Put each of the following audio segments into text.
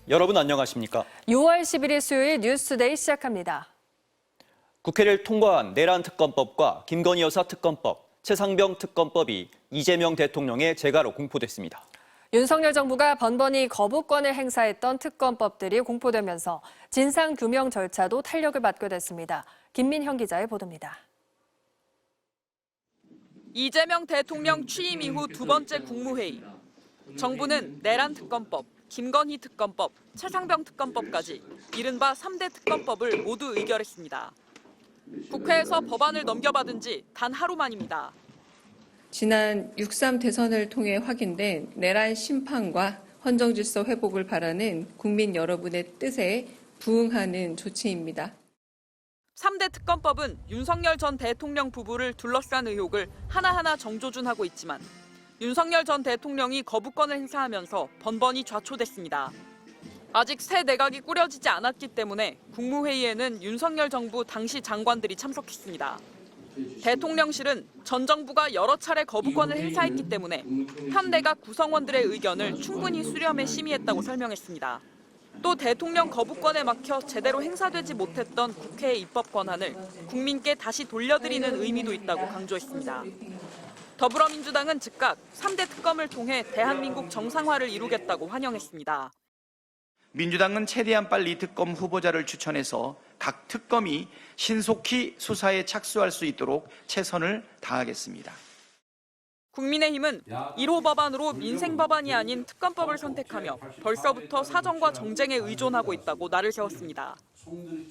여러분 안녕하십니까? 6월 11일 수요일 뉴스데이 시작합니다. 국회를 통과한 내란 특검법과 김건희 여사 특검법, 최상병 특검법이 이재명 대통령의 재가로 공포됐습니다. 윤석열 정부가 번번이 거부권을 행사했던 특검법들이 공포되면서 진상규명 절차도 탄력을 받게 됐습니다. 김민형 기자의 보도입니다. 이재명 대통령 취임 이후 두 번째 국무회의. 정부는 내란 특검법, 김건희 특검법, 최상병 특검법까지 이른바 3대 특검법을 모두 의결했습니다. 국회에서 법안을 넘겨받은 지 단 하루 만입니다. 지난 6.3 대선을 통해 확인된 내란 심판과 헌정질서 회복을 바라는 국민 여러분의 뜻에 부응하는 조치입니다. 3대 특검법은 윤석열 전 대통령 부부를 둘러싼 의혹을 하나하나 정조준하고 있지만 윤석열 전 대통령이 거부권을 행사하면서 번번이 좌초됐습니다. 아직 새 내각이 꾸려지지 않았기 때문에 국무회의에는 윤석열 정부 당시 장관들이 참석했습니다. 대통령실은 전 정부가 여러 차례 거부권을 행사했기 때문에 현 내각 구성원들의 의견을 충분히 수렴해 심의했다고 설명했습니다. 또 대통령 거부권에 막혀 제대로 행사되지 못했던 국회의 입법 권한을 국민께 다시 돌려드리는 의미도 있다고 강조했습니다. 더불어민주당은 즉각 3대 특검을 통해 대한민국 정상화를 이루겠다고 환영했습니다. 민주당은 최대한 빨리 특검 후보자를 추천해서 각 특검이 신속히 수사에 착수할 수 있도록 최선을 다하겠습니다. 국민의힘은 1호 법안으로 민생 법안이 아닌 특검법을 선택하며 벌써부터 사정과 정쟁에 의존하고 있다고 날을 세웠습니다.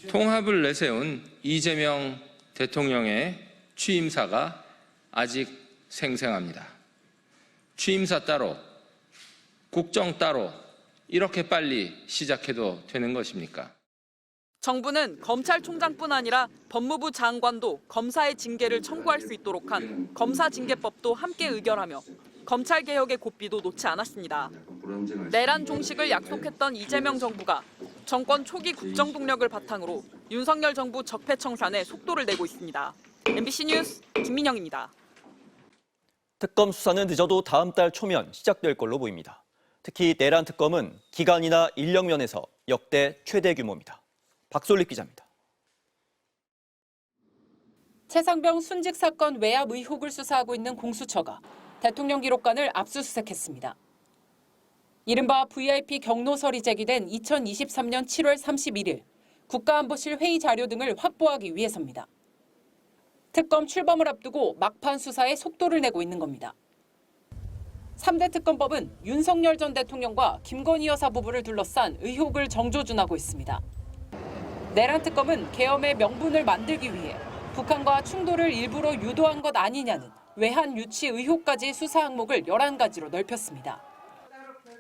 통합을 내세운 이재명 대통령의 취임사가 아직 생생합니다. 취임사 따로, 국정 따로 이렇게 빨리 시작해도 되는 것입니까? 정부는 검찰총장뿐 아니라 법무부 장관도 검사의 징계를 청구할 수 있도록 한 검사징계법도 함께 의결하며 검찰개혁의 고삐도 놓지 않았습니다. 내란 종식을 약속했던 이재명 정부가 정권 초기 국정동력을 바탕으로 윤석열 정부 적폐청산에 속도를 내고 있습니다. MBC 뉴스 김민영입니다. 특검 수사는 늦어도 다음 달 초면 시작될 걸로 보입니다. 특히 내란 특검은 기간이나 인력 면에서 역대 최대 규모입니다. 박솔립 기자입니다. 최상병 순직 사건 외압 의혹을 수사하고 있는 공수처가 대통령 기록관을 압수수색했습니다. 이른바 VIP 경로설이 제기된 2023년 7월 31일 국가안보실 회의 자료 등을 확보하기 위해서입니다. 특검 출범을 앞두고 막판 수사에 속도를 내고 있는 겁니다. 3대 특검법은 윤석열 전 대통령과 김건희 여사 부부를 둘러싼 의혹을 정조준하고 있습니다. 내란 특검은 계엄의 명분을 만들기 위해 북한과 충돌을 일부러 유도한 것 아니냐는 외환 유치 의혹까지 수사 항목을 11가지로 넓혔습니다.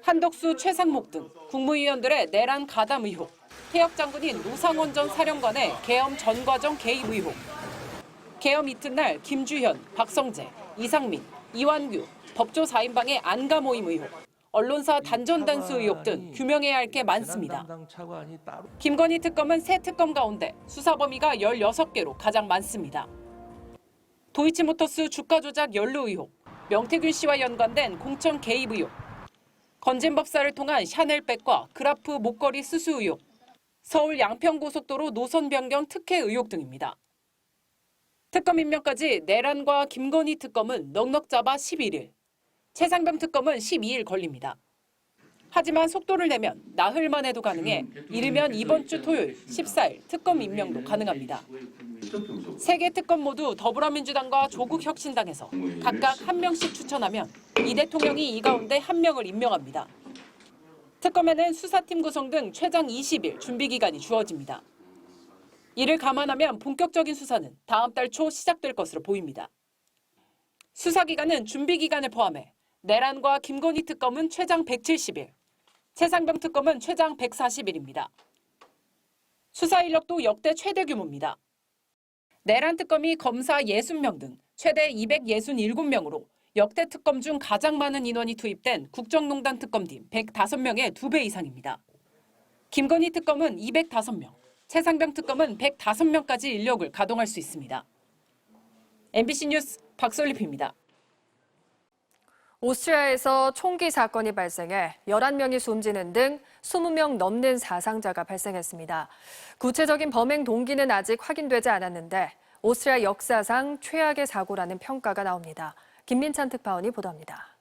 한덕수, 최상목 등 국무위원들의 내란 가담 의혹, 태혁 장군인 노상원 전 사령관의 계엄 전 과정 개입 의혹, 계엄 이튿날 김주현, 박성재, 이상민, 이완규, 법조 4인방의 안가 모임 의혹, 언론사 단전 단수 의혹 등 규명해야 할 게 많습니다. 김건희 특검은 새 특검 가운데 수사 범위가 16개로 가장 많습니다. 도이치모터스 주가 조작 연루 의혹, 명태균 씨와 연관된 공천 개입 의혹, 건진법사를 통한 샤넬백과 그라프 목걸이 수수 의혹, 서울 양평고속도로 노선 변경 특혜 의혹 등입니다. 특검 임명까지 내란과 김건희 특검은 넉넉 잡아 11일, 최상병 특검은 12일 걸립니다. 하지만 속도를 내면 나흘만 해도 가능해 이르면 이번 주 토요일 14일 특검 임명도 가능합니다. 세 개 특검 모두 더불어민주당과 조국혁신당에서 각각 한 명씩 추천하면 이 대통령이 이 가운데 한 명을 임명합니다. 특검에는 수사팀 구성 등 최장 20일 준비기간이 주어집니다. 이를 감안하면 본격적인 수사는 다음 달 초 시작될 것으로 보입니다. 수사기간은 준비기간을 포함해 내란과 김건희 특검은 최장 170일, 최상병 특검은 최장 140일입니다. 수사 인력도 역대 최대 규모입니다. 내란 특검이 검사 60명 등 최대 267명으로 역대 특검 중 가장 많은 인원이 투입된 국정농단 특검팀 105명의 2배 이상입니다. 김건희 특검은 205명, 최상병 특검은 105명까지 인력을 가동할 수 있습니다. MBC 뉴스 박솔립입니다. 오스트리아에서 총기 사건이 발생해 11명이 숨지는 등 20명 넘는 사상자가 발생했습니다. 구체적인 범행 동기는 아직 확인되지 않았는데 오스트리아 역사상 최악의 사고라는 평가가 나옵니다. 김민찬 특파원이 보도합니다.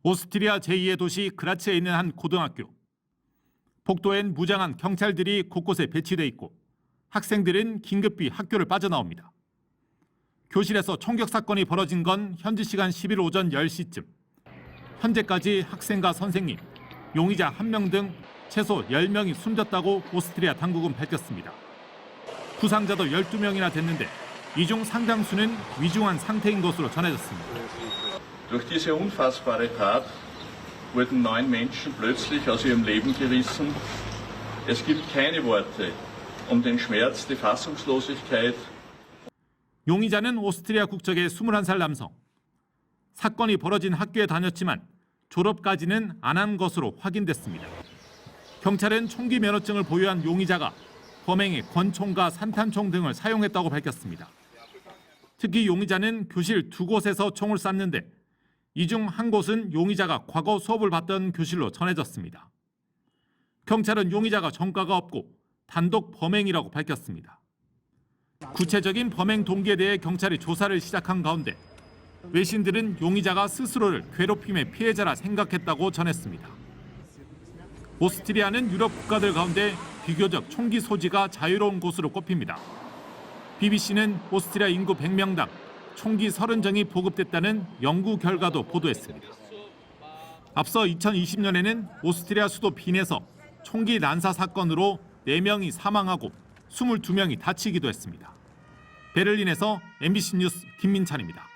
오스트리아 제2의 도시 그라츠에 있는 한 고등학교. 복도엔 무장한 경찰들이 곳곳에 배치돼 있고 학생들은 긴급히 학교를 빠져나옵니다. 교실에서 총격 사건이 벌어진 건 현지 시간 10일 오전 10시쯤. 현재까지 학생과 선생님, 용의자 1명 등 최소 10명이 숨졌다고 오스트리아 당국은 밝혔습니다. 부상자도 12명이나 됐는데 이 중 상당수는 위중한 상태인 것으로 전해졌습니다. Durch diese unfassbare Tat wurden 9 Menschen plötzlich aus ihrem Leben gerissen. Es gibt keine Worte, den Schmerz, die Fassungslosigkeit. 용의자는 오스트리아 국적의 21살 남성. 사건이 벌어진 학교에 다녔지만 졸업까지는 안 한 것으로 확인됐습니다. 경찰은 총기 면허증을 보유한 용의자가 범행에 권총과 산탄총 등을 사용했다고 밝혔습니다. 특히 용의자는 교실 2곳에서 총을 쐈는데 이 중 한 곳은 용의자가 과거 수업을 받던 교실로 전해졌습니다. 경찰은 용의자가 전과가 없고 단독 범행이라고 밝혔습니다. 구체적인 범행 동기에 대해 경찰이 조사를 시작한 가운데 외신들은 용의자가 스스로를 괴롭힘의 피해자라 생각했다고 전했습니다. 오스트리아는 유럽 국가들 가운데 비교적 총기 소지가 자유로운 곳으로 꼽힙니다. BBC는 오스트리아 인구 100명당 총기 30정이 보급됐다는 연구 결과도 보도했습니다. 앞서 2020년에는 오스트리아 수도 빈에서 총기 난사 사건으로 4명이 사망하고 22명이 다치기도 했습니다. 베를린에서 MBC 뉴스 김민찬입니다.